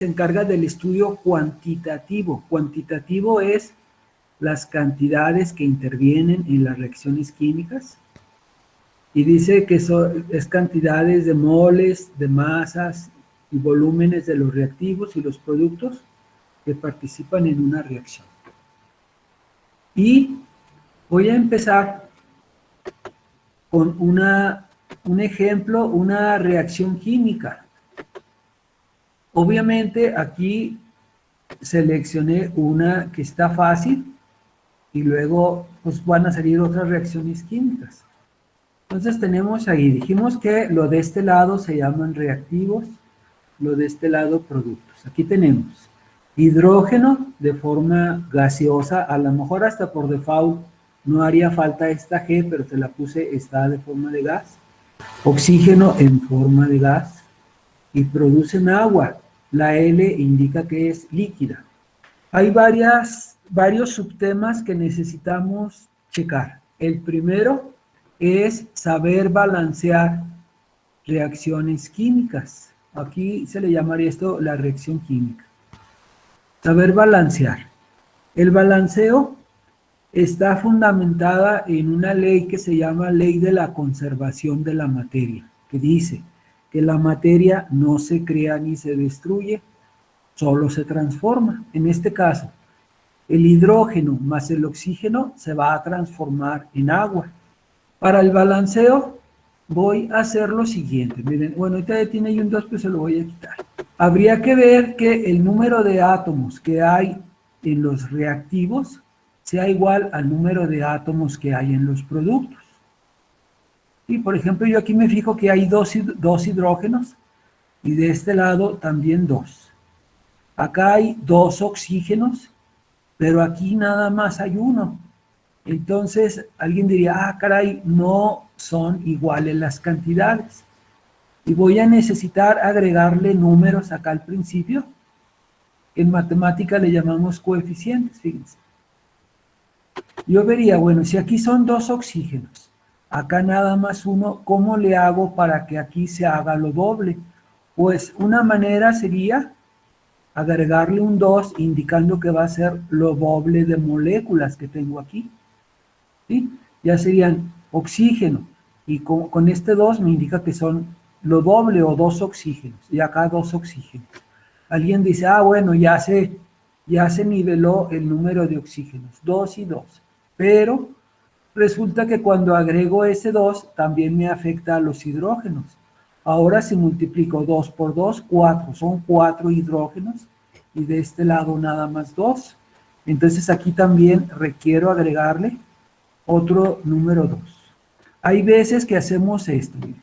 se encarga del estudio cuantitativo. Cuantitativo es las cantidades que intervienen en las reacciones químicas. Y dice que es cantidades de moles, de masas y volúmenes de los reactivos y los productos que participan en una reacción. Y voy a empezar con un ejemplo, una reacción química. Obviamente aquí seleccioné una que está fácil y luego pues van a salir otras reacciones químicas. Entonces tenemos ahí, dijimos que lo de este lado se llaman reactivos, lo de este lado productos. Aquí tenemos hidrógeno de forma gaseosa, a lo mejor hasta por default no haría falta esta G, pero te la puse, está de forma de gas. Oxígeno en forma de gas y producen agua. La L indica que es líquida. Hay varios subtemas que necesitamos checar. El primero es saber balancear reacciones químicas. Aquí se le llamaría esto la reacción química. Saber balancear. El balanceo está fundamentada en una ley que se llama Ley de la Conservación de la Materia, que dice que la materia no se crea ni se destruye, solo se transforma. En este caso, el hidrógeno más el oxígeno se va a transformar en agua. Para el balanceo voy a hacer lo siguiente. Miren, bueno, ahorita tiene ahí un 2, pero se lo voy a quitar. Habría que ver que el número de átomos que hay en los reactivos sea igual al número de átomos que hay en los productos. Y por ejemplo, yo aquí me fijo que hay dos hidrógenos y de este lado también 2. Acá hay 2 oxígenos, pero aquí nada más hay 1. Entonces, alguien diría, ah, caray, no son iguales las cantidades. Y voy a necesitar agregarle números acá al principio. En matemática le llamamos coeficientes, fíjense. Yo vería, bueno, si aquí son 2 oxígenos, acá nada más 1, ¿cómo le hago para que aquí se haga lo doble? Pues una manera sería agregarle un 2, indicando que va a ser lo doble de moléculas que tengo aquí. ¿Sí? Ya serían oxígeno, y con este 2 me indica que son lo doble o 2 oxígenos, y acá 2 oxígenos. Alguien dice, ah, bueno, ya se niveló el número de oxígenos, 2 y 2, pero resulta que cuando agrego ese 2, también me afecta a los hidrógenos. Ahora si multiplico 2 por 2, 4, son 4 hidrógenos, y de este lado nada más 2. Entonces aquí también requiero agregarle otro número 2. Hay veces que hacemos esto, miren.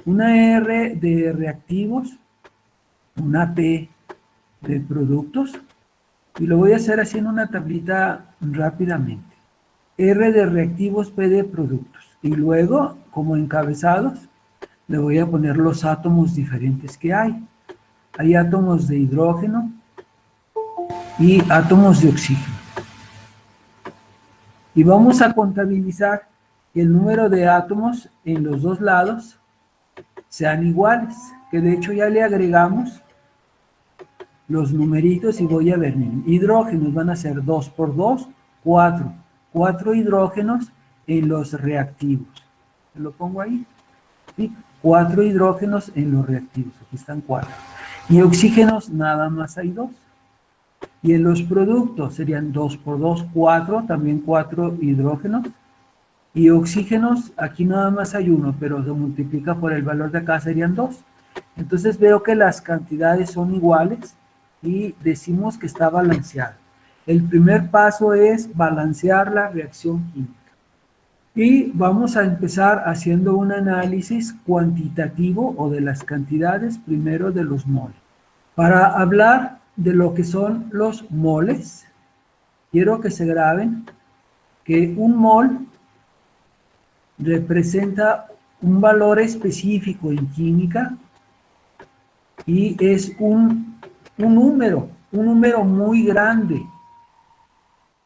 Una R de reactivos, una P de productos, y lo voy a hacer así en una tablita rápidamente. R de reactivos, P de productos, y luego, como encabezados, le voy a poner los átomos diferentes que hay. Hay átomos de hidrógeno y átomos de oxígeno. Y vamos a contabilizar que el número de átomos en los dos lados sean iguales, que de hecho ya le agregamos los numeritos y voy a ver, miren, hidrógenos van a ser 2 por 2, 4. 4 hidrógenos en los reactivos. Lo pongo ahí. ¿Sí? 4 hidrógenos en los reactivos. Aquí están 4. Y oxígenos nada más hay 2. Y en los productos serían 2 por 2, 4, también 4 hidrógenos. Y oxígenos, aquí nada más hay 1, pero se multiplica por el valor de acá, serían 2. Entonces veo que las cantidades son iguales y decimos que está balanceado. El primer paso es balancear la reacción química. Y vamos a empezar haciendo un análisis cuantitativo o de las cantidades, primero de los moles. Para hablar de lo que son los moles, quiero que se graben que un mol representa un valor específico en química y es un número muy grande.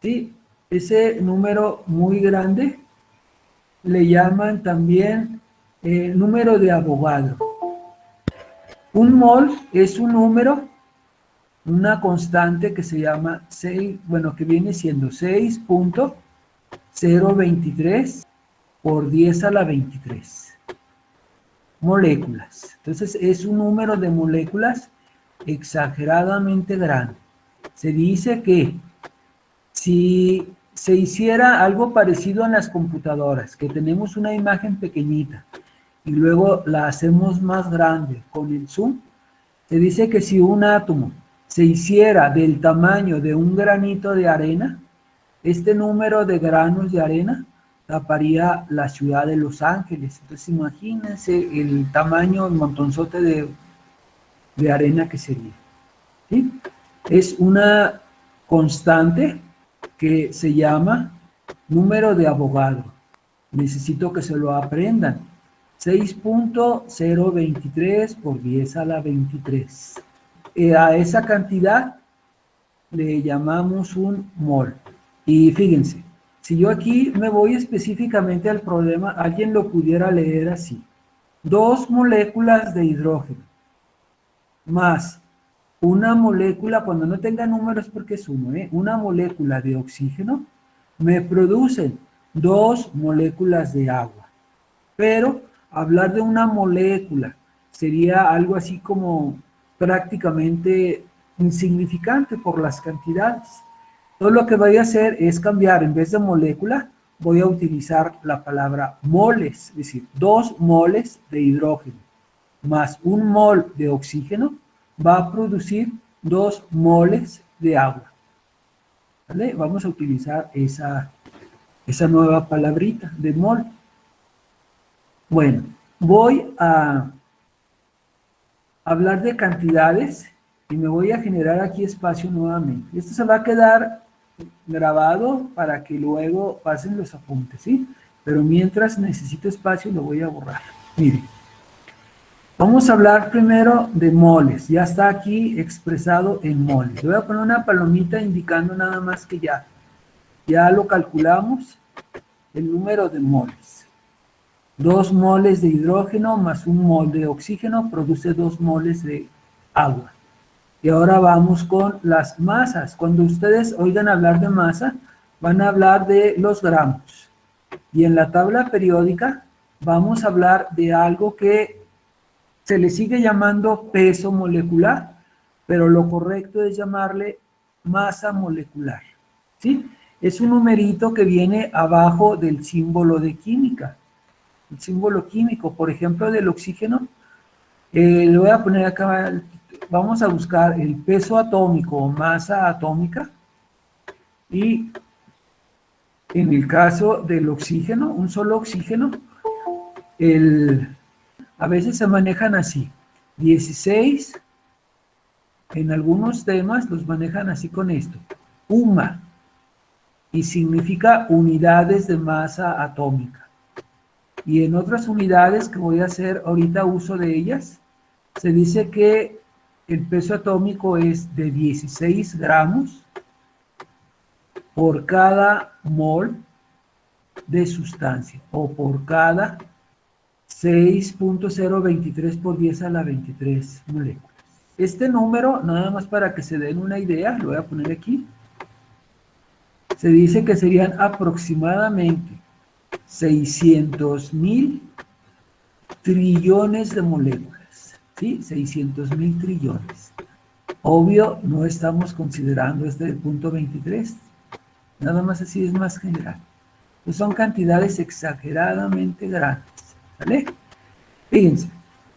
¿Sí? Ese número muy grande le llaman también número de Avogadro. Un mol es un número una constante que se llama 6, bueno, que viene siendo 6.023 por 10 a la 23 moléculas. Entonces es un número de moléculas exageradamente grande. Se dice que si se hiciera algo parecido en las computadoras, que tenemos una imagen pequeñita y luego la hacemos más grande con el zoom, se dice que si un átomo se hiciera del tamaño de un granito de arena, este número de granos de arena taparía la ciudad de Los Ángeles. Entonces imagínense el tamaño, el montonzote de arena que sería. ¿Sí? Es una constante que se llama número de Avogadro. Necesito que se lo aprendan. 6.023 por 10 a la 23. A esa cantidad le llamamos un mol. Y fíjense, si yo aquí me voy específicamente al problema, alguien lo pudiera leer así. 2 moléculas de hidrógeno más una molécula, cuando no tenga números porque es uno, una molécula de oxígeno, me producen 2 moléculas de agua. Pero hablar de una molécula sería algo así como prácticamente insignificante por las cantidades. Todo lo que voy a hacer es cambiar, en vez de molécula, voy a utilizar la palabra moles, es decir, 2 moles de hidrógeno más 1 mol de oxígeno va a producir 2 moles de agua. ¿Vale? Vamos a utilizar esa nueva palabrita de mol. Bueno, voy a hablar de cantidades y me voy a generar aquí espacio nuevamente. Esto se va a quedar grabado para que luego pasen los apuntes, ¿sí? Pero mientras necesito espacio lo voy a borrar. Miren, vamos a hablar primero de moles. Ya está aquí expresado en moles. Le voy a poner una palomita indicando nada más que ya lo calculamos, el número de moles. 2 moles de hidrógeno más 1 mol de oxígeno produce 2 moles de agua. Y ahora vamos con las masas. Cuando ustedes oigan hablar de masa, van a hablar de los gramos. Y en la tabla periódica vamos a hablar de algo que se le sigue llamando peso molecular, pero lo correcto es llamarle masa molecular. ¿Sí? Es un numerito que viene abajo del símbolo de química. El símbolo químico, por ejemplo, del oxígeno, le voy a poner acá, vamos a buscar el peso atómico o masa atómica, y en el caso del oxígeno, un solo oxígeno, a veces se manejan así, 16, en algunos temas los manejan así con esto, UMA, y significa unidades de masa atómica. Y en otras unidades que voy a hacer ahorita uso de ellas, se dice que el peso atómico es de 16 gramos por cada mol de sustancia, o por cada 6.023 por 10 a la 23 moléculas. Este número, nada más para que se den una idea, lo voy a poner aquí, se dice que serían aproximadamente 600.000 trillones de moléculas, ¿sí? 600.000 trillones. Obvio, no estamos considerando este del punto 23, nada más así es más general. Pues son cantidades exageradamente grandes, ¿vale? Fíjense,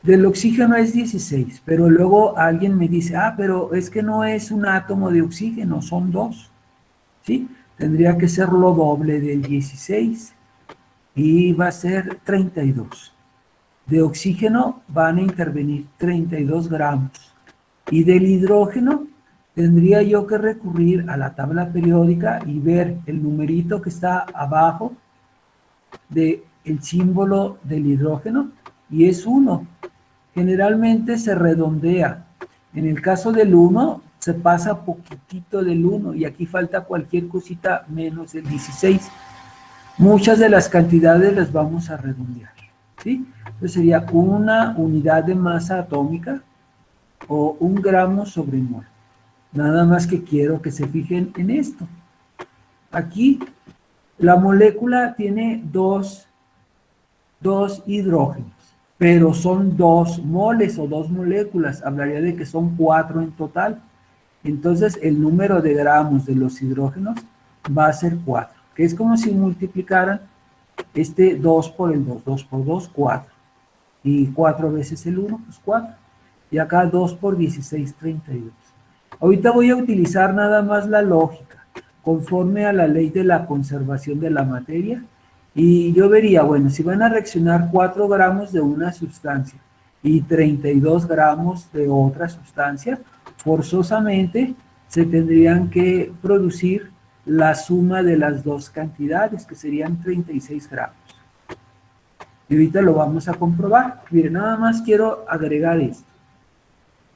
del oxígeno es 16, pero luego alguien me dice, pero es que no es un átomo de oxígeno, son 2, ¿sí? Tendría que ser lo doble del 16 y va a ser 32. De oxígeno van a intervenir 32 gramos. Y del hidrógeno tendría yo que recurrir a la tabla periódica y ver el numerito que está abajo del símbolo del hidrógeno, y es 1. Generalmente se redondea. En el caso del 1, se pasa poquitito del 1, y aquí falta cualquier cosita menos el 16. Muchas de las cantidades las vamos a redondear, ¿sí? Entonces sería una unidad de masa atómica o 1 gramo sobre mol. Nada más que quiero que se fijen en esto. Aquí la molécula tiene dos hidrógenos, pero son 2 moles o 2 moléculas. Hablaría de que son 4 en total. Entonces el número de gramos de los hidrógenos va a ser 4, que es como si multiplicaran este 2 por el 2, 2 por 2, 4. Y 4 veces el 1, pues 4. Y acá 2 por 16, 32. Ahorita voy a utilizar nada más la lógica, conforme a la ley de la conservación de la materia. Y yo vería, bueno, si van a reaccionar 4 gramos de una sustancia y 32 gramos de otra sustancia, forzosamente se tendrían que producir la suma de las dos cantidades, que serían 36 gramos. Y ahorita lo vamos a comprobar. Miren, nada más quiero agregar esto.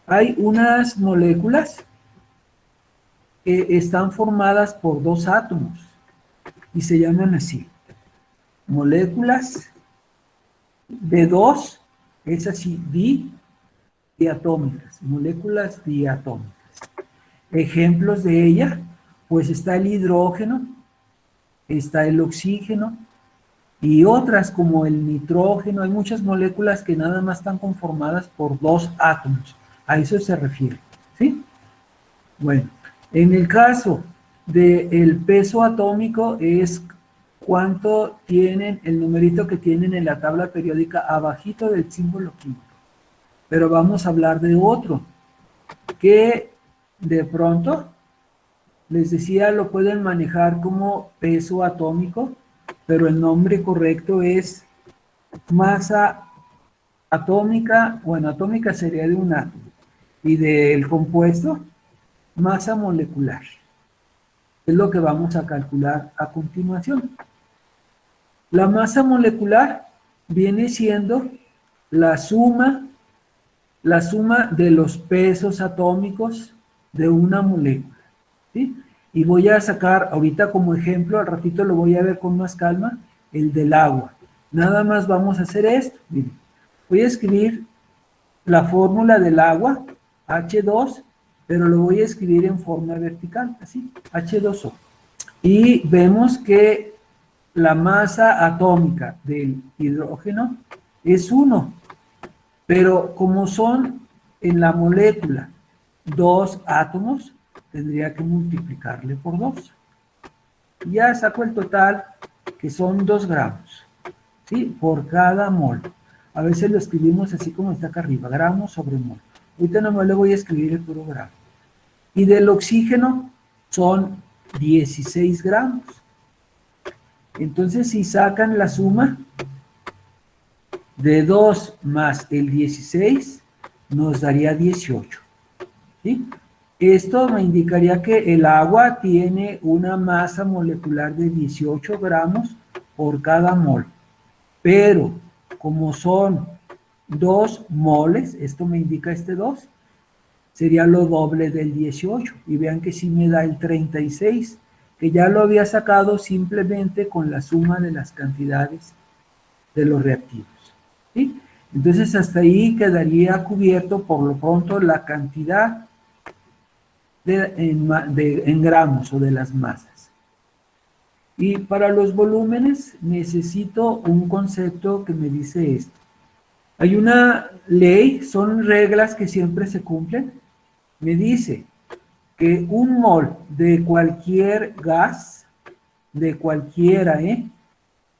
Hay unas moléculas que están formadas por 2 átomos y se llaman así. Moléculas de 2, es así, diatómicas, moléculas diatómicas. Ejemplos de ella, pues está el hidrógeno, está el oxígeno y otras como el nitrógeno. Hay muchas moléculas que nada más están conformadas por 2 átomos. A eso se refiere, ¿sí? Bueno, en el caso del peso atómico es cuánto tienen, el numerito que tienen en la tabla periódica abajito del símbolo químico. Pero vamos a hablar de otro, que de pronto, les decía, lo pueden manejar como peso atómico, pero el nombre correcto es masa atómica. Bueno, atómica sería de un átomo, y del compuesto, masa molecular. Es lo que vamos a calcular a continuación. La masa molecular viene siendo la suma de los pesos atómicos de una molécula, ¿sí? Y voy a sacar ahorita como ejemplo, al ratito lo voy a ver con más calma, el del agua. Nada más vamos a hacer esto. Miren, voy a escribir la fórmula del agua, H2, pero lo voy a escribir en forma vertical, así, H2O. Y vemos que la masa atómica del hidrógeno es 1, pero como son en la molécula 2 átomos, tendría que multiplicarle por 2. Ya saco el total, que son 2 gramos, ¿sí? Por cada mol. A veces lo escribimos así como está acá arriba, gramos sobre mol. Ahorita nomás le voy a escribir el puro gramo. Y del oxígeno son 16 gramos. Entonces, si sacan la suma de 2 más el 16, nos daría 18. ¿Sí? Esto me indicaría que el agua tiene una masa molecular de 18 gramos por cada mol. Pero, como son 2 moles, esto me indica este 2, sería lo doble del 18. Y vean que sí me da el 36, que ya lo había sacado simplemente con la suma de las cantidades de los reactivos, ¿sí? Entonces hasta ahí quedaría cubierto por lo pronto la cantidad en gramos o de las masas. Y para los volúmenes necesito un concepto que me dice esto. Hay una ley, son reglas que siempre se cumplen. Me dice que un mol de cualquier gas, de cualquiera,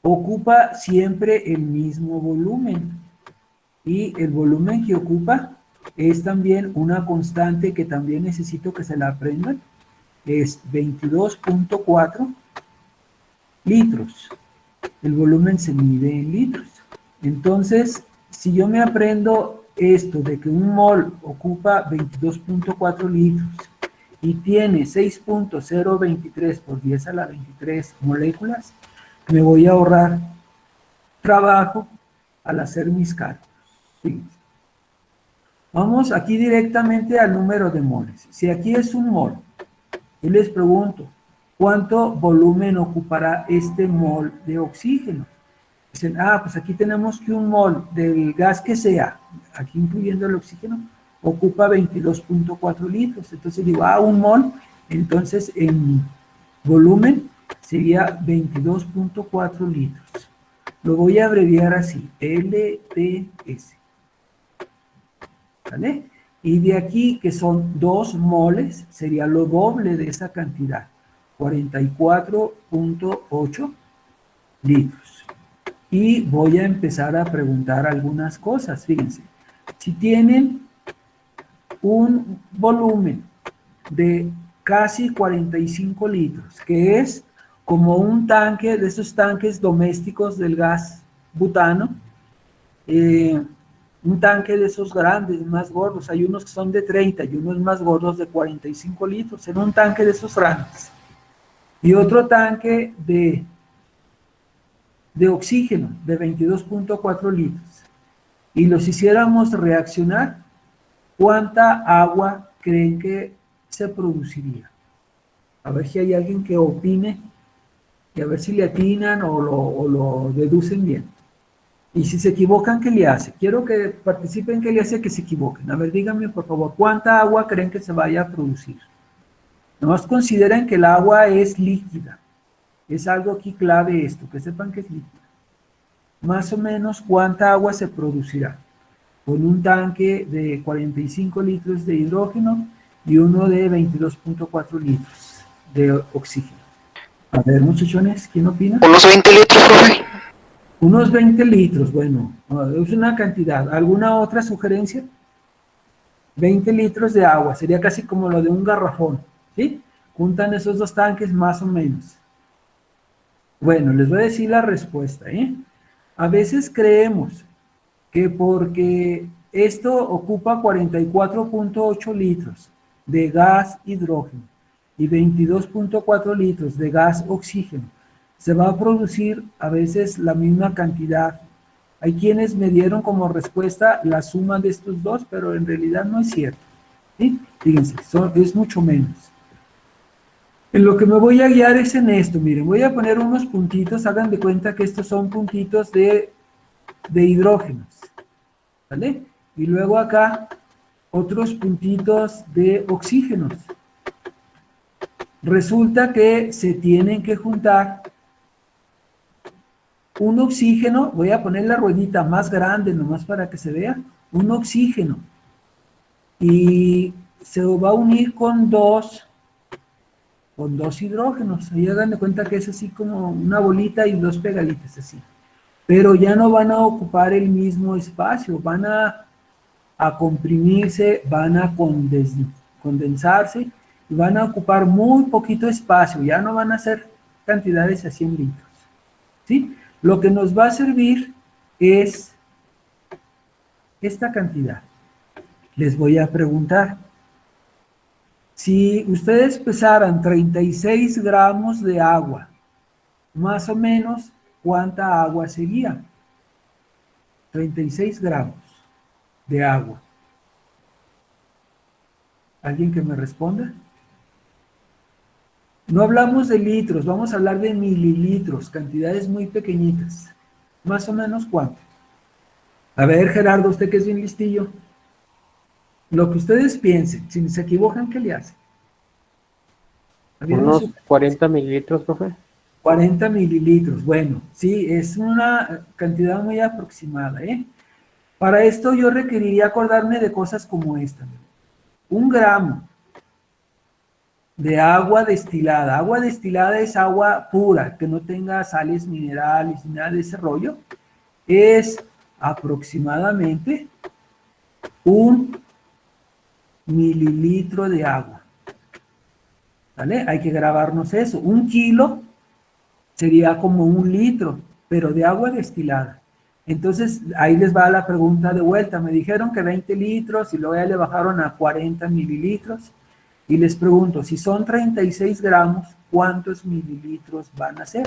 ocupa siempre el mismo volumen. Y el volumen que ocupa es también una constante que también necesito que se la aprendan. Es 22.4 litros. El volumen se mide en litros. Entonces, si yo me aprendo esto de que un mol ocupa 22.4 litros y tiene 6.023 por 10 a la 23 moléculas, me voy a ahorrar trabajo al hacer mis cálculos. Fíjense. Vamos aquí directamente al número de moles. Si aquí es un mol, y les pregunto, ¿cuánto volumen ocupará este mol de oxígeno? Dicen, pues aquí tenemos que un mol del gas que sea, aquí incluyendo el oxígeno, ocupa 22.4 litros. Entonces digo, un mol, entonces en volumen sería 22.4 litros. Lo voy a abreviar así, LTS. ¿Vale? Y de aquí, que son 2 moles, sería lo doble de esa cantidad, 44.8 litros. Y voy a empezar a preguntar algunas cosas, fíjense. Si tienen un volumen de casi 45 litros, que es como un tanque de esos tanques domésticos del gas butano, un tanque de esos grandes, más gordos, hay unos que son de 30 y unos más gordos de 45 litros, en un tanque de esos grandes. Y otro tanque de oxígeno de 22.4 litros. Y los hiciéramos reaccionar, ¿cuánta agua creen que se produciría? A ver si hay alguien que opine y a ver si le atinan o lo deducen bien. Y si se equivocan, ¿qué le hace? Quiero que participen, ¿qué le hace que se equivoquen? A ver, díganme, por favor, ¿cuánta agua creen que se vaya a producir? Nomás consideren que el agua es líquida. Es algo aquí clave esto, que sepan que es líquida. Más o menos, ¿cuánta agua se producirá? Con un tanque de 45 litros de hidrógeno y uno de 22.4 litros de oxígeno. A ver, muchachones, ¿quién opina? Unos 20 litros, profe. Unos 20 litros, bueno, es una cantidad. ¿Alguna otra sugerencia? 20 litros de agua, sería casi como lo de un garrafón, ¿sí? Juntan esos dos tanques más o menos. Bueno, les voy a decir la respuesta, ¿eh? A veces creemos que porque esto ocupa 44.8 litros de gas hidrógeno y 22.4 litros de gas oxígeno, se va a producir a veces la misma cantidad. Hay quienes me dieron como respuesta la suma de estos dos, pero en realidad no es cierto, ¿sí? Fíjense, es mucho menos. En lo que me voy a guiar es en esto, miren, voy a poner unos puntitos, hagan de cuenta que estos son puntitos de hidrógenos, ¿vale? Y luego acá otros puntitos de oxígenos. Resulta que se tienen que juntar un oxígeno, voy a poner la ruedita más grande nomás para que se vea, un oxígeno, y se va a unir con dos hidrógenos. Ahí hagan de cuenta que es así como una bolita y dos pegaditas así. Pero ya no van a ocupar el mismo espacio, van a comprimirse, van a condensarse y van a ocupar muy poquito espacio, ya no van a ser cantidades a 100 litros, ¿sí? Lo que nos va a servir es esta cantidad. Les voy a preguntar, si ustedes pesaran 36 gramos de agua, más o menos, ¿cuánta agua sería? 36 gramos de agua. ¿Alguien que me responda? No hablamos de litros, vamos a hablar de mililitros, cantidades muy pequeñitas. ¿Más o menos cuánto? A ver, Gerardo, usted que es bien listillo. Lo que ustedes piensen, si se equivocan, ¿qué le hacen? Unos 40 mililitros, profe. 40 mililitros, bueno, sí, es una cantidad muy aproximada, ¿eh? Para esto yo requeriría acordarme de cosas como esta. 1 gramo de agua destilada. Agua destilada es agua pura, que no tenga sales minerales ni nada de ese rollo. Es aproximadamente 1 mililitro de agua. ¿Vale? Hay que grabarnos eso. 1 kilo sería como 1 litro, pero de agua destilada. Entonces, ahí les va la pregunta de vuelta. Me dijeron que 20 litros y luego ya le bajaron a 40 mililitros. Y les pregunto, si son 36 gramos, ¿cuántos mililitros van a ser?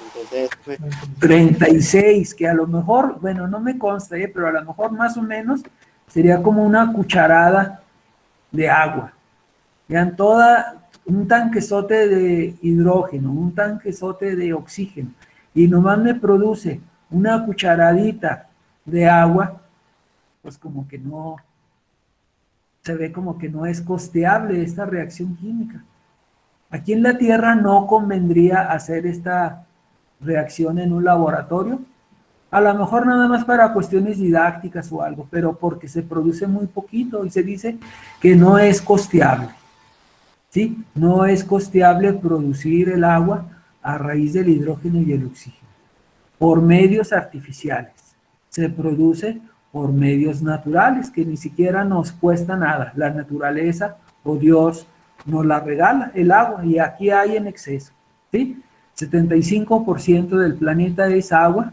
Entonces, 36, que a lo mejor, bueno, no me consta, pero a lo mejor más o menos sería como una cucharada de agua. Vean, un tanquezote de hidrógeno, un tanquezote de oxígeno, y nomás me produce una cucharadita de agua, pues como que no se ve como que no es costeable esta reacción química. Aquí en la Tierra no convendría hacer esta reacción en un laboratorio, a lo mejor nada más para cuestiones didácticas o algo, pero porque se produce muy poquito y se dice que no es costeable. ¿Sí? No es costeable producir el agua a raíz del hidrógeno y el oxígeno por medios artificiales. Se produce por medios naturales que ni siquiera nos cuesta nada. La naturaleza o Dios nos la regala, el agua, y aquí hay en exceso. ¿Sí? 75% del planeta es agua.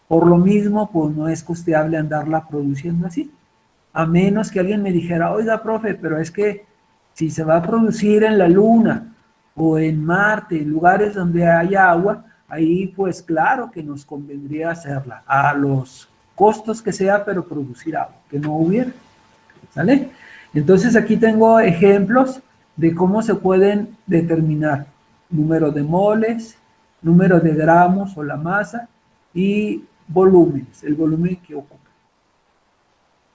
Por lo mismo, pues no es costeable andarla produciendo así. A menos que alguien me dijera, oiga, profe, pero es que si se va a producir en la Luna o en Marte, en lugares donde haya agua, ahí pues claro que nos convendría hacerla, a los costos que sea, pero producir agua, que no hubiera. ¿Sale? Entonces aquí tengo ejemplos de cómo se pueden determinar número de moles, número de gramos o la masa y volúmenes, el volumen que ocupa.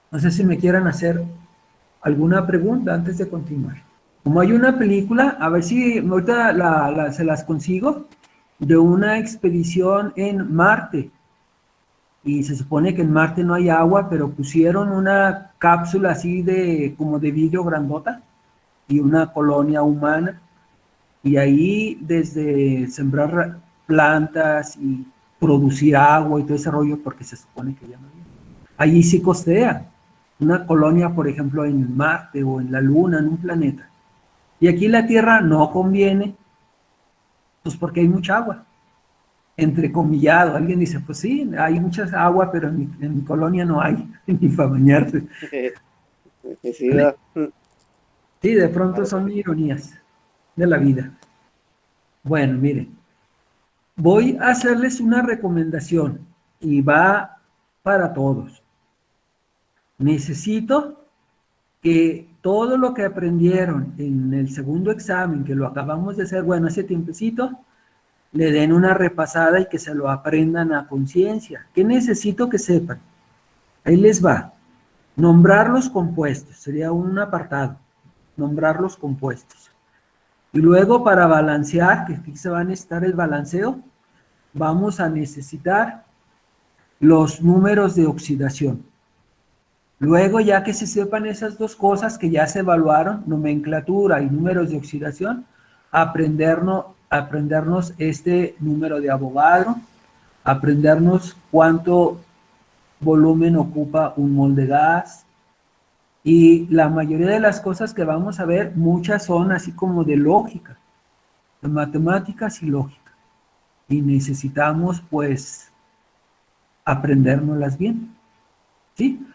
No sé si me quieran hacer alguna pregunta antes de continuar. Como hay una película, a ver si ahorita se las consigo, de una expedición en Marte. Y se supone que en Marte no hay agua, pero pusieron una cápsula así como de vidrio grandota y una colonia humana. Y ahí desde sembrar plantas y producir agua y todo ese rollo, porque se supone que ya no hay. Allí sí costea una colonia, por ejemplo, en Marte o en la Luna, en un planeta. Y aquí la Tierra no conviene, pues porque hay mucha agua, entrecomillado. Alguien dice, pues sí, hay mucha agua, pero en mi colonia no hay, ni para bañarse. Sí, ¿Vale? Sí, de pronto Claro, son profe. ironías de la vida. Bueno, miren, voy a hacerles una recomendación y va para todos. Necesito que todo lo que aprendieron en el segundo examen, que lo acabamos de hacer, bueno, hace tiempecito, le den una repasada y que se lo aprendan a conciencia. ¿Qué necesito que sepan? Ahí les va. Nombrar los compuestos, sería un apartado. Nombrar los compuestos. Y luego para balancear, que aquí se va a necesitar el balanceo, vamos a necesitar los números de oxidación. Luego, ya que se sepan esas dos cosas que ya se evaluaron, nomenclatura y números de oxidación, aprendernos este número de Avogadro, aprendernos cuánto volumen ocupa un mol de gas, y la mayoría de las cosas que vamos a ver, muchas son así como de lógica, de matemáticas y lógica, y necesitamos pues aprendérnoslas bien, ¿sí?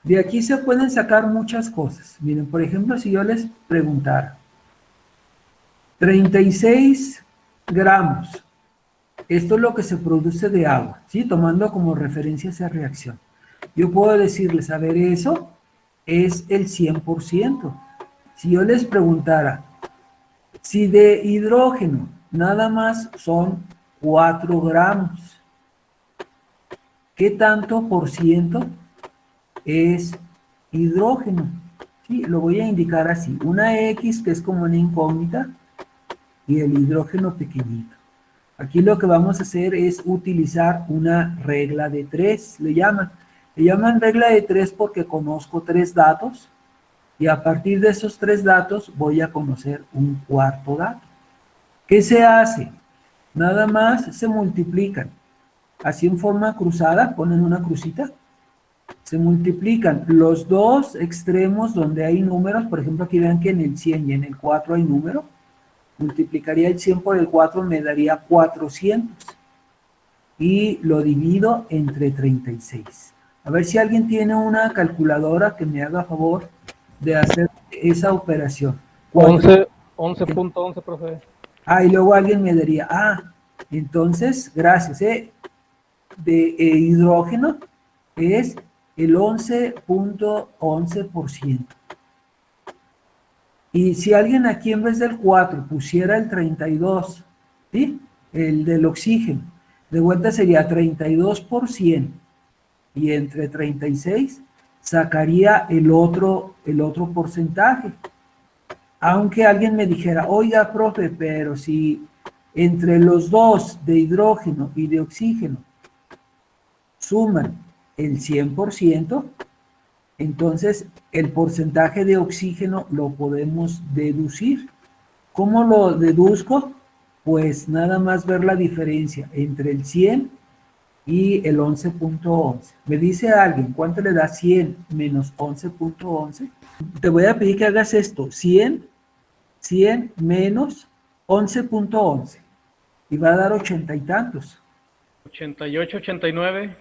De aquí se pueden sacar muchas cosas. Miren, por ejemplo, si yo les preguntara, 36 gramos, esto es lo que se produce de agua, ¿sí? Tomando como referencia esa reacción. Yo puedo decirles, a ver, eso es el 100%. Si yo les preguntara, si de hidrógeno nada más son 4 gramos, ¿qué tanto por ciento es hidrógeno? Sí, lo voy a indicar así, una X que es como una incógnita y el hidrógeno pequeñito. Aquí lo que vamos a hacer es utilizar una regla de 3, le llaman regla de 3 porque conozco 3 datos y a partir de esos 3 datos voy a conocer un cuarto dato. ¿Qué se hace? Nada más se multiplican, así en forma cruzada, ponen una crucita, se multiplican los dos extremos donde hay números, por ejemplo aquí vean que en el 100 y en el 4 hay número, multiplicaría el 100 por el 4, me daría 400, y lo divido entre 36. A ver si alguien tiene una calculadora que me haga favor de hacer esa operación. 11.11, profe. Y luego alguien me diría, entonces, gracias, de hidrógeno es el 11.11%. Y si alguien aquí en vez del 4 pusiera el 32, ¿sí? El del oxígeno, de vuelta sería 32%, y entre 36 sacaría el otro porcentaje. Aunque alguien me dijera, oiga, profe, pero si entre los dos de hidrógeno y de oxígeno suman el 100%, entonces el porcentaje de oxígeno lo podemos deducir. ¿Cómo lo deduzco? Pues nada más ver la diferencia entre el 100 y el 11.11. Me dice alguien, ¿cuánto le da 100 menos 11.11? Te voy a pedir que hagas esto, 100 menos 11.11. Y va a dar 80 y tantos. 88, 89.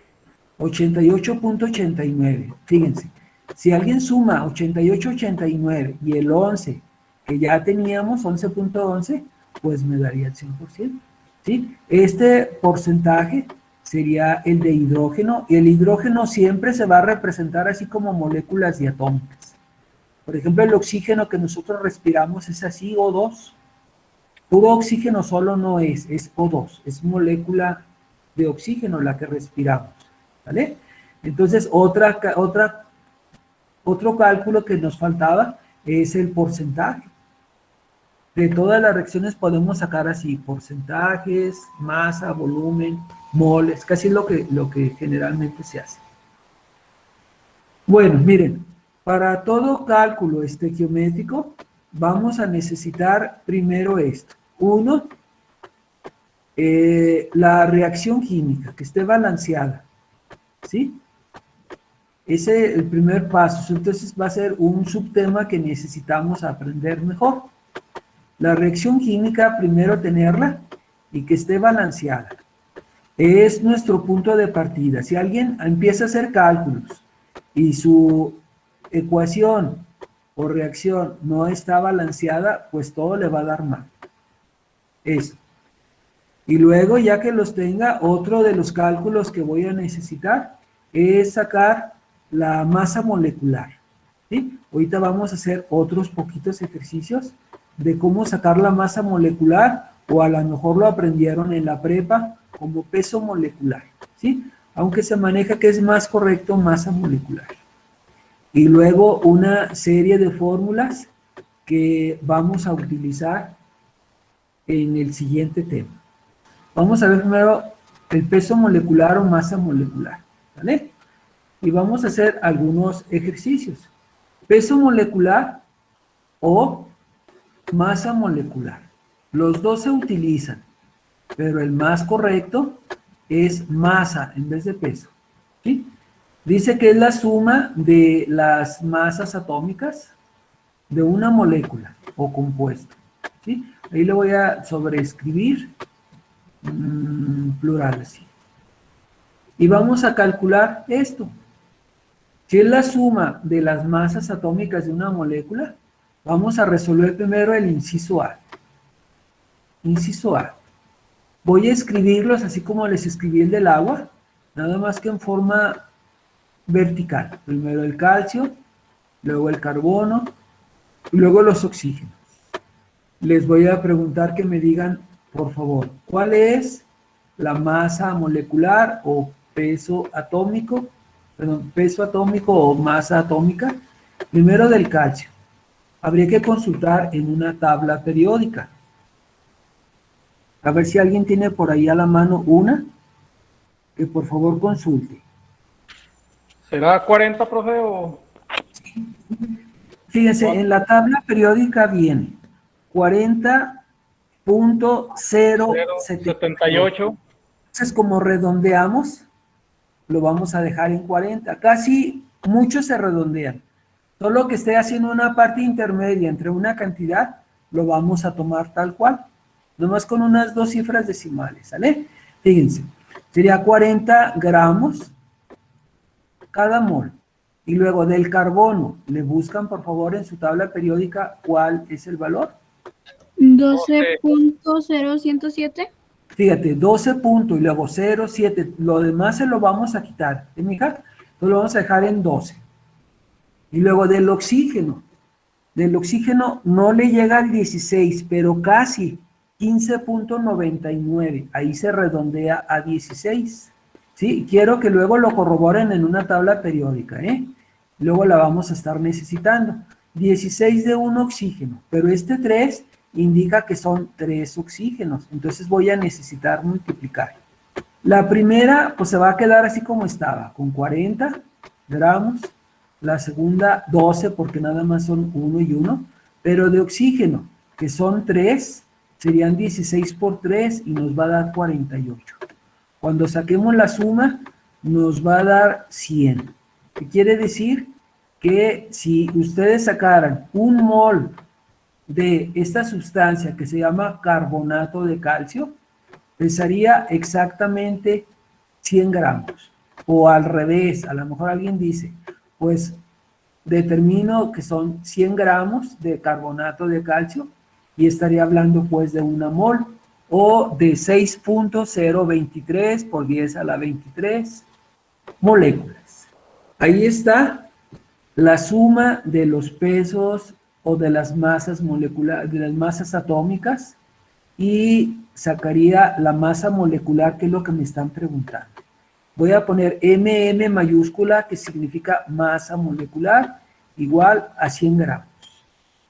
88.89. Fíjense, si alguien suma 88.89 y el 11, que ya teníamos, 11.11, pues me daría el 100%. ¿Sí? Este porcentaje sería el de hidrógeno, y el hidrógeno siempre se va a representar así como moléculas diatómicas. Por ejemplo, el oxígeno que nosotros respiramos es así, O2. Puro oxígeno solo no es O2, es molécula de oxígeno la que respiramos, ¿vale? Entonces, otro cálculo que nos faltaba es el porcentaje. De todas las reacciones podemos sacar así, porcentajes, masa, volumen, moles, casi lo que generalmente se hace. Bueno, miren, para todo cálculo estequiométrico vamos a necesitar primero esto. Uno, la reacción química, que esté balanceada, ¿sí? Ese es el primer paso, entonces va a ser un subtema que necesitamos aprender mejor. La reacción química, primero tenerla y que esté balanceada. Es nuestro punto de partida. Si alguien empieza a hacer cálculos y su ecuación o reacción no está balanceada, pues todo le va a dar mal. Eso. Y luego, ya que los tenga, otro de los cálculos que voy a necesitar es sacar la masa molecular, ¿sí? Ahorita vamos a hacer otros poquitos ejercicios de cómo sacar la masa molecular, o a lo mejor lo aprendieron en la prepa como peso molecular, ¿sí? Aunque se maneja que es más correcto masa molecular. Y luego una serie de fórmulas que vamos a utilizar en el siguiente tema. Vamos a ver primero el peso molecular o masa molecular, ¿vale? Y vamos a hacer algunos ejercicios. Peso molecular o masa molecular. Los dos se utilizan, pero el más correcto es masa en vez de peso, ¿sí? Dice que es la suma de las masas atómicas de una molécula o compuesto, ¿sí? Ahí le voy a sobreescribir plural así. Y vamos a calcular esto. Si es la suma de las masas atómicas de una molécula, vamos a resolver primero el inciso A. Inciso A. Voy a escribirlos así como les escribí el del agua, nada más que en forma vertical. Primero el calcio, luego el carbono, y luego los oxígenos. Les voy a preguntar que me digan, por favor, ¿cuál es la masa molecular o peso atómico? Perdón, peso atómico o masa atómica. Primero del calcio. Habría que consultar en una tabla periódica. A ver si alguien tiene por ahí a la mano una, que por favor consulte. ¿Será 40, profe, o...? Fíjense, en la tabla periódica viene 40.078. Entonces, como redondeamos, lo vamos a dejar en 40. Casi muchos se redondean. Solo que esté haciendo una parte intermedia entre una cantidad, lo vamos a tomar tal cual. Nomás con unas 2 cifras decimales, ¿sale? Fíjense, sería 40 gramos cada mol. Y luego del carbono, le buscan por favor en su tabla periódica cuál es el valor. 12.0107. Fíjate, 12 puntos y luego 0,7. Lo demás se lo vamos a quitar. ¿Sí, mija? Entonces lo vamos a dejar en 12. Y luego del oxígeno. Del oxígeno no le llega al 16, pero casi 15.99. Ahí se redondea a 16. ¿Sí? Quiero que luego lo corroboren en una tabla periódica, ¿eh? luego la vamos a estar necesitando. 16 de un oxígeno, pero este 3 indica que son 3 oxígenos, entonces voy a necesitar multiplicar. La primera, pues se va a quedar así como estaba, con 40 gramos. La segunda, 12, porque nada más son 1 y 1, pero de oxígeno, que son 3, serían 16 por 3 y nos va a dar 48. Cuando saquemos la suma, nos va a dar 100. ¿Qué quiere decir? Que si ustedes sacaran un mol de esta sustancia que se llama carbonato de calcio, pesaría exactamente 100 gramos. O al revés, a lo mejor alguien dice, pues determino que son 100 gramos de carbonato de calcio y estaría hablando pues de una mol o de 6.023 por 10 a la 23 moléculas. Ahí está la suma de los pesos o de las masas moleculares, de las masas atómicas, y sacaría la masa molecular, que es lo que me están preguntando. Voy a poner MM mayúscula, que significa masa molecular, igual a 100 gramos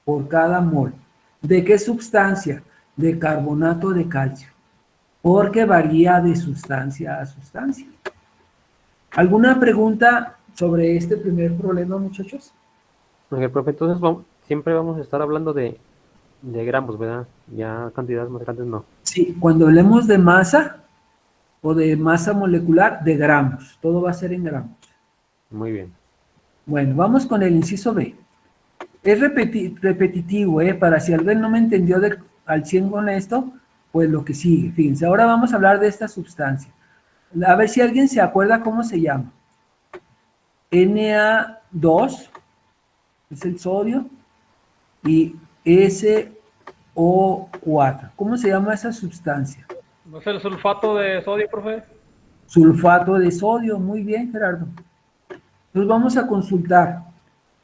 por cada mol. ¿De qué sustancia? De carbonato de calcio, porque varía de sustancia a sustancia. ¿Alguna pregunta sobre este primer problema, muchachos? Porque, profe, entonces siempre vamos a estar hablando de gramos, ¿verdad? Ya cantidades más grandes no. Sí, cuando hablemos de masa o de masa molecular, de gramos. Todo va a ser en gramos. Muy bien. Bueno, vamos con el inciso B. Es repetitivo, para si alguien no me entendió al 100 con esto, pues lo que sigue. Fíjense, ahora vamos a hablar de esta sustancia. A ver si alguien se acuerda cómo se llama. Na2 es el sodio y SO4. ¿Cómo se llama esa sustancia? ¿No es el sulfato de sodio, profe? Sulfato de sodio. Muy bien, Gerardo. Entonces vamos a consultar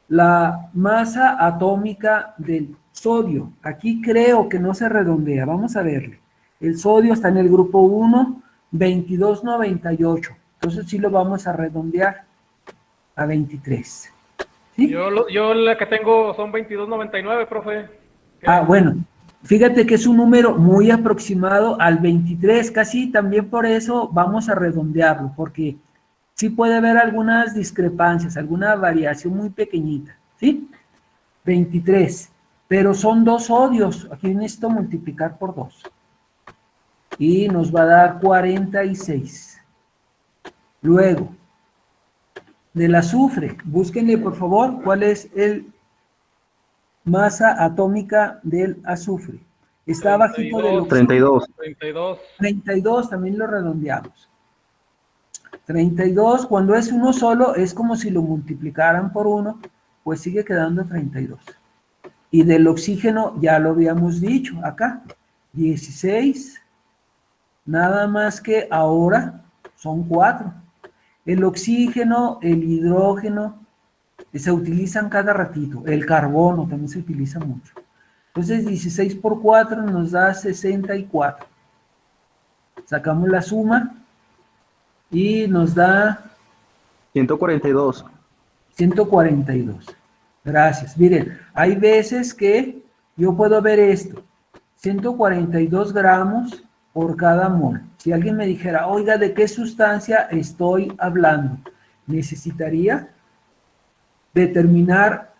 la masa atómica del sodio. Aquí creo que no se redondea. Vamos a verle. El sodio está en el grupo 1, 2298. Entonces sí lo vamos a redondear a 23. ¿Sí? Yo la que tengo son 22.99, profe. Ah, bueno. Fíjate que es un número muy aproximado al 23. Casi también por eso vamos a redondearlo, porque sí puede haber algunas discrepancias, alguna variación muy pequeñita, ¿sí? 23, pero son 2 sodios, aquí necesito multiplicar por 2. Y nos va a dar 46. Luego, del azufre, búsquenle por favor cuál es el masa atómica del azufre. Está abajito del oxígeno. 32. 32. 32, también lo redondeamos. 32, cuando es uno solo, es como si lo multiplicaran por 1, pues sigue quedando 32. Y del oxígeno, ya lo habíamos dicho acá, 16, nada más que ahora son 4. El oxígeno, el hidrógeno, se utilizan cada ratito. El carbono también se utiliza mucho. Entonces, 16 por 4 nos da 64. Sacamos la suma y nos da 142. 142. Gracias. Miren, hay veces que yo puedo ver esto. 142 gramos por cada mol. Si alguien me dijera, oiga, ¿de qué sustancia estoy hablando? Necesitaría determinar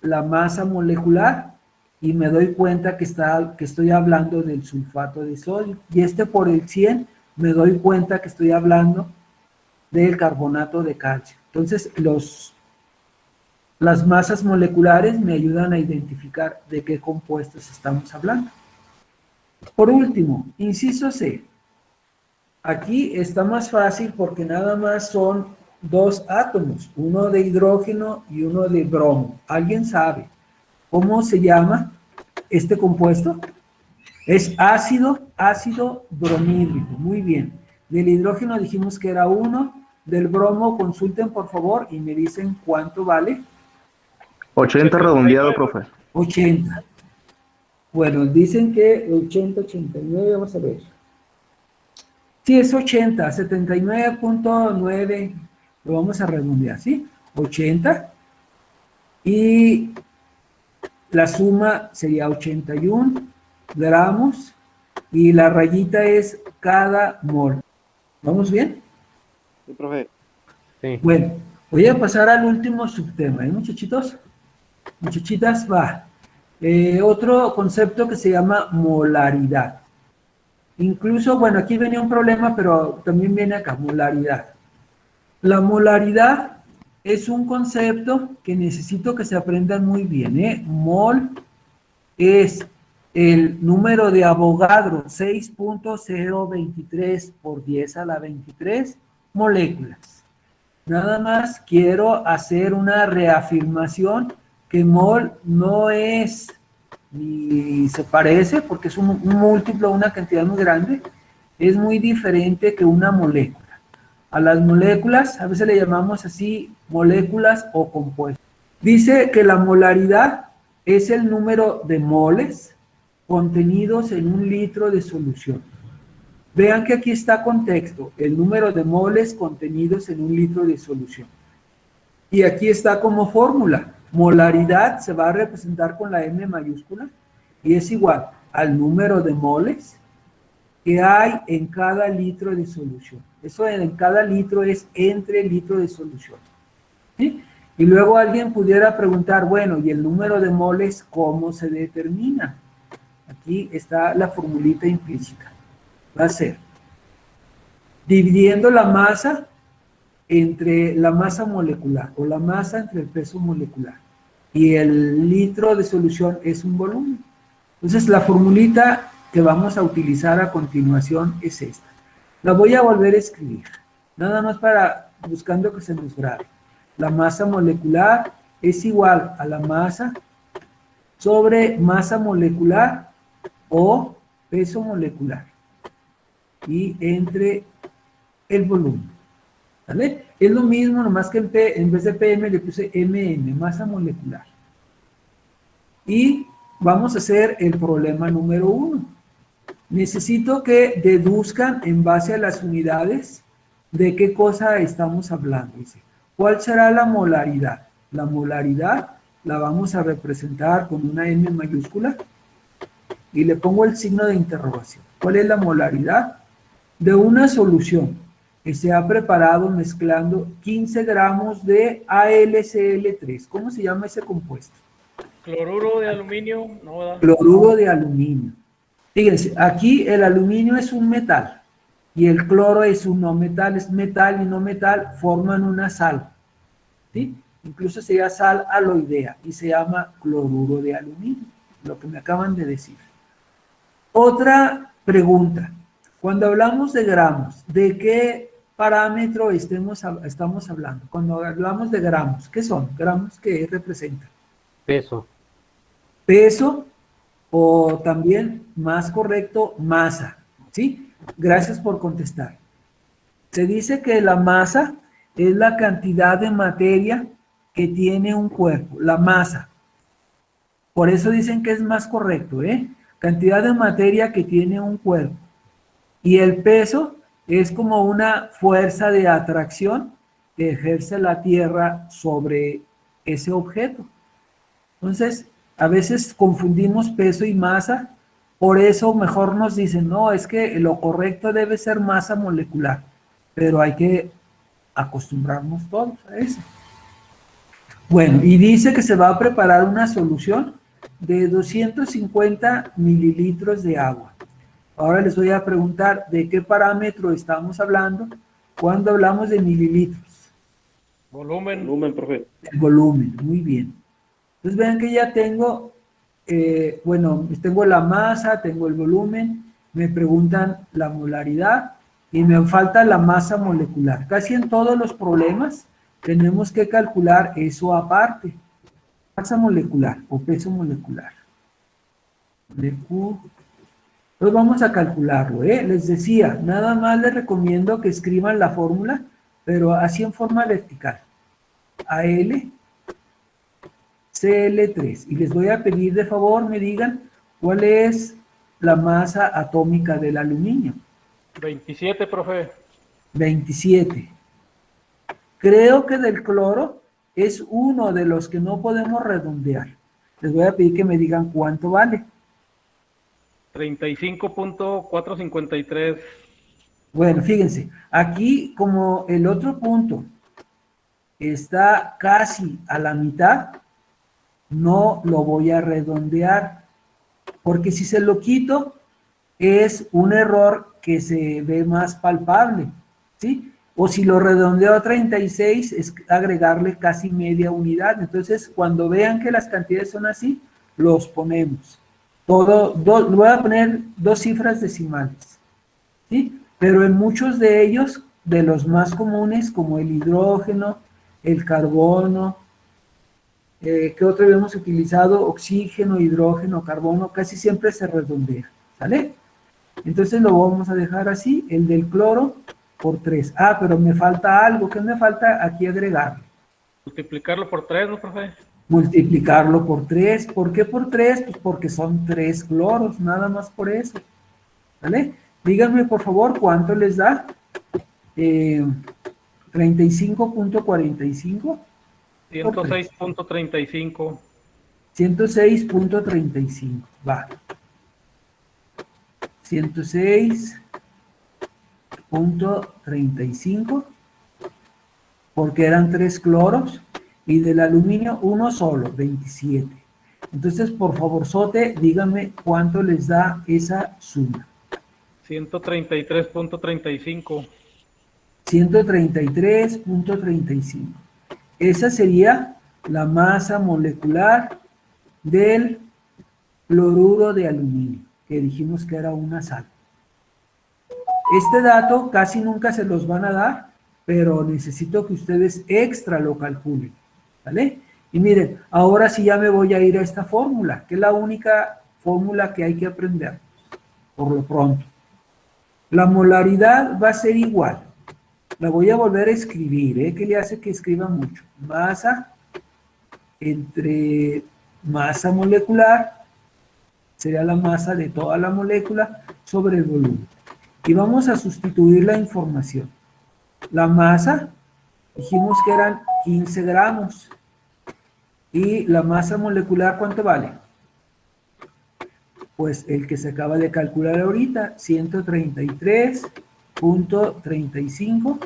la masa molecular y me doy cuenta que estoy hablando del sulfato de sodio. Y por el 100 me doy cuenta que estoy hablando del carbonato de calcio. Entonces, las masas moleculares me ayudan a identificar de qué compuestos estamos hablando. Por último, inciso C. Aquí está más fácil porque nada más son 2 átomos, uno de hidrógeno y uno de bromo. ¿Alguien sabe cómo se llama este compuesto? Es ácido bromídrico. Muy bien. Del hidrógeno dijimos que era 1. Del bromo, consulten por favor y me dicen cuánto vale. 80 redondeado, profe. 80. Bueno, dicen que 80, 89, vamos a ver. Sí, es 80, 79.9, lo vamos a redondear, ¿sí? 80, y la suma sería 81 gramos y la rayita es cada mol. ¿Vamos bien? Sí, profe. Sí. Bueno, voy a pasar al último subtema, ¿eh, muchachitos? Muchachitas, va. Otro concepto que se llama molaridad. Incluso, bueno, aquí venía un problema, pero también viene acá, molaridad. La molaridad es un concepto que necesito que se aprendan muy bien, ¿eh? Mol es el número de Avogadro, 6.023 por 10 a la 23 moléculas. Nada más quiero hacer una reafirmación que mol no es ni se parece, porque es un múltiplo, una cantidad muy grande, es muy diferente que una molécula. A las moléculas, a veces le llamamos así, moléculas o compuestos. Dice que la molaridad es el número de moles contenidos en un litro de solución. Vean que aquí está contexto, el número de moles contenidos en un litro de solución. Y aquí está como fórmula. Molaridad se va a representar con la M mayúscula y es igual al número de moles que hay en cada litro de solución. Eso en cada litro es entre litro de solución. ¿Sí? Y luego alguien pudiera preguntar, bueno, ¿y el número de moles cómo se determina? Aquí está la formulita implícita. Va a ser dividiendo la masa entre la masa molecular o la masa entre el peso molecular. Y el litro de solución es un volumen. Entonces la formulita que vamos a utilizar a continuación es esta. La voy a volver a escribir. Nada más para buscando que se nos grabe. La masa molecular es igual a la masa sobre masa molecular o peso molecular. Y entre el volumen. ¿Vale? Es lo mismo, nomás que en vez de PM le puse MN, masa molecular. Y vamos a hacer el problema número 1. Necesito que deduzcan en base a las unidades de qué cosa estamos hablando. Dice, ¿cuál será la molaridad? La molaridad la vamos a representar con una M mayúscula y le pongo el signo de interrogación. ¿Cuál es la molaridad? De una solución que se ha preparado mezclando 15 gramos de AlCl3. ¿Cómo se llama ese compuesto? Cloruro de aluminio, no, ¿verdad? Cloruro de aluminio. Fíjense, aquí el aluminio es un metal y el cloro es un no metal, es metal y no metal, forman una sal. ¿Sí? Incluso sería sal aloidea y se llama cloruro de aluminio, lo que me acaban de decir. Otra pregunta. Cuando hablamos de gramos, ¿de qué parámetro estamos hablando? Cuando hablamos de gramos, ¿qué son? ¿Gramos qué representan? Peso. Peso o también, más correcto, masa. ¿Sí? Gracias por contestar. Se dice que la masa es la cantidad de materia que tiene un cuerpo, la masa. Por eso dicen que es más correcto, ¿eh? Cantidad de materia que tiene un cuerpo. Y el peso es como una fuerza de atracción que ejerce la Tierra sobre ese objeto. Entonces, a veces confundimos peso y masa, por eso mejor nos dicen, no, es que lo correcto debe ser masa molecular, pero hay que acostumbrarnos todos a eso. Bueno, y dice que se va a preparar una solución de 250 mililitros de agua. Ahora les voy a preguntar de qué parámetro estamos hablando cuando hablamos de mililitros. Volumen. Volumen, profe. El volumen, muy bien. Entonces vean que ya tengo, bueno, tengo la masa, tengo el volumen, me preguntan la molaridad y me falta la masa molecular. Casi en todos los problemas tenemos que calcular eso aparte. Masa molecular o peso molecular. Entonces vamos a calcularlo, ¿eh? Les decía, nada más les recomiendo que escriban la fórmula, pero así en forma vertical. AlCl3. Y les voy a pedir de favor me digan cuál es la masa atómica del aluminio. 27, profe. 27. Creo que del cloro es uno de los que no podemos redondear. Les voy a pedir que me digan cuánto vale. 35.453. Bueno, fíjense, aquí como el otro punto está casi a la mitad, no lo voy a redondear, porque si se lo quito, es un error que se ve más palpable, ¿sí? O si lo redondeo a 36, es agregarle casi media unidad. Entonces, cuando vean que las cantidades son así, los ponemos. Voy a poner 2 cifras decimales, ¿sí? Pero en muchos de ellos, de los más comunes, como el hidrógeno, el carbono, ¿qué otro habíamos utilizado? Oxígeno, hidrógeno, carbono, casi siempre se redondea, ¿sale? Entonces lo vamos a dejar así, el del cloro por 3. Ah, pero me falta algo. ¿Qué me falta aquí agregar? Multiplicarlo por 3, ¿no, profe? Multiplicarlo por 3. ¿Por qué por 3? Pues porque son 3 cloros, nada más por eso. ¿Vale? Díganme, por favor, ¿cuánto les da? 35.45. 106.35. 106.35. Va. 106.35, porque eran 3 cloros, y del aluminio uno solo, 27. Entonces, por favor, Sote, díganme cuánto les da esa suma. 133.35. 133.35. Esa sería la masa molecular del cloruro de aluminio, que dijimos que era una sal. Este dato casi nunca se los van a dar, pero necesito que ustedes extra lo calculen, ¿vale? Y miren, ahora sí ya me voy a ir a esta fórmula, que es la única fórmula que hay que aprender, por lo pronto. La molaridad va a ser igual. La voy a volver a escribir, ¿eh? Que le hace que escriba mucho. Masa entre masa molecular, sería la masa de toda la molécula sobre el volumen. Y vamos a sustituir la información. La masa, dijimos que eran 15 gramos. Y la masa molecular, ¿cuánto vale? Pues el que se acaba de calcular ahorita, 133.35.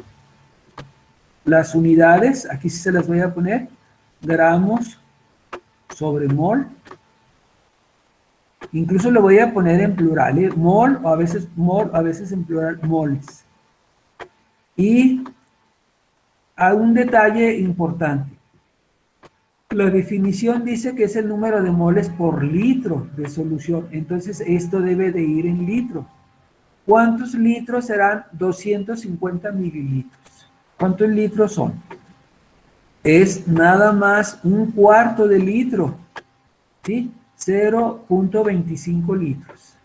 Las unidades, aquí sí se las voy a poner, gramos sobre mol. Incluso lo voy a poner en plural, ¿eh? Mol, a veces en plural, moles. Y hay un detalle importante. La definición dice que es el número de moles por litro de solución. Entonces, esto debe de ir en litro. ¿Cuántos litros serán? 250 mililitros. ¿Cuántos litros son? Es nada más un cuarto de litro, ¿sí? 0.25 litros.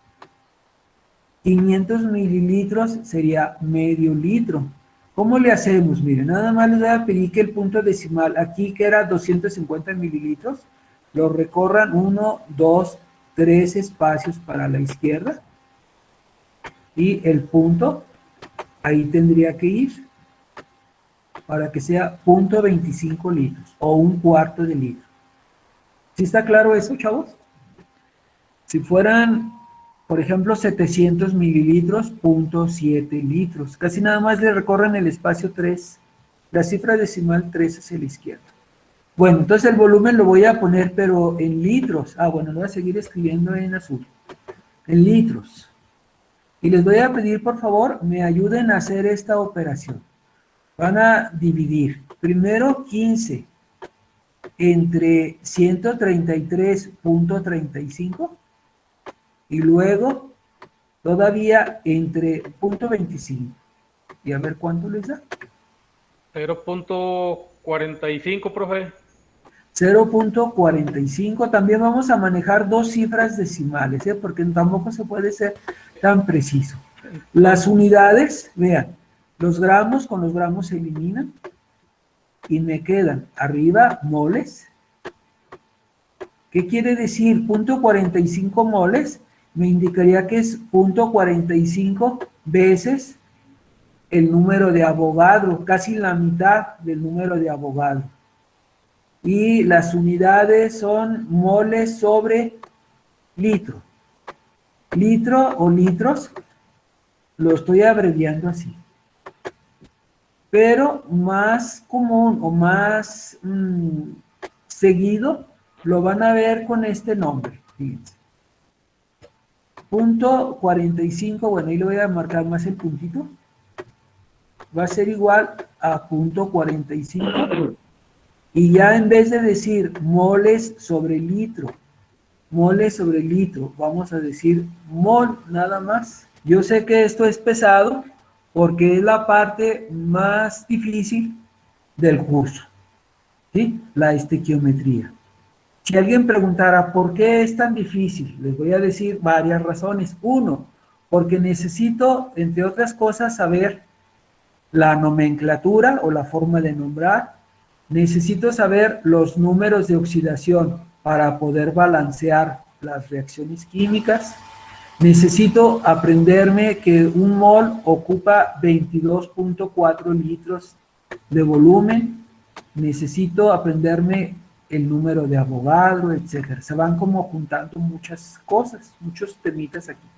500 mililitros sería medio litro. ¿Cómo le hacemos? Miren, nada más les voy a pedir que el punto decimal aquí, que era 250 mililitros, lo recorran 1, 2, 3 espacios para la izquierda. Y el punto, ahí tendría que ir, para que sea 0.25 litros, o un cuarto de litro. ¿Sí está claro eso, chavos? Si fueran, por ejemplo, 700 mililitros, 0.7 litros. Casi nada más le recorren el espacio 3, la cifra decimal 3 hacia la izquierda. Bueno, entonces el volumen lo voy a poner, pero en litros. Ah, bueno, lo voy a seguir escribiendo en azul. En litros. Y les voy a pedir, por favor, me ayuden a hacer esta operación. Van a dividir. Primero 15 entre 133.35 y luego todavía entre 0.25. Y a ver cuánto les da. 0.45, profe. 0.45. También vamos a manejar 2 cifras decimales, ¿eh? Porque tampoco se puede ser tan preciso. Las unidades, vean, los gramos con los gramos se eliminan y me quedan arriba moles. ¿Qué quiere decir? 0.45 moles me indicaría que es 0.45 veces el número de Avogadro, casi la mitad del número de Avogadro. y las unidades son moles sobre litro. Litro o litros, lo estoy abreviando así. Pero más común o más seguido lo van a ver con este nombre. Fíjense. Punto 45, bueno, ahí le voy a marcar más el puntito. Va a ser igual a punto 45. Y ya en vez de decir moles sobre litro, vamos a decir mol nada más. Yo sé que esto es pesado porque es la parte más difícil del curso, ¿sí? La estequiometría. Si alguien preguntara por qué es tan difícil, les voy a decir varias razones. Uno, porque necesito, entre otras cosas, saber la nomenclatura o la forma de nombrar. Necesito saber los números de oxidación para poder balancear las reacciones químicas. Necesito aprenderme que un mol ocupa 22.4 litros de volumen. Necesito aprenderme el número de Avogadro, etcétera. Se van como juntando muchas cosas, muchos temitas aquí.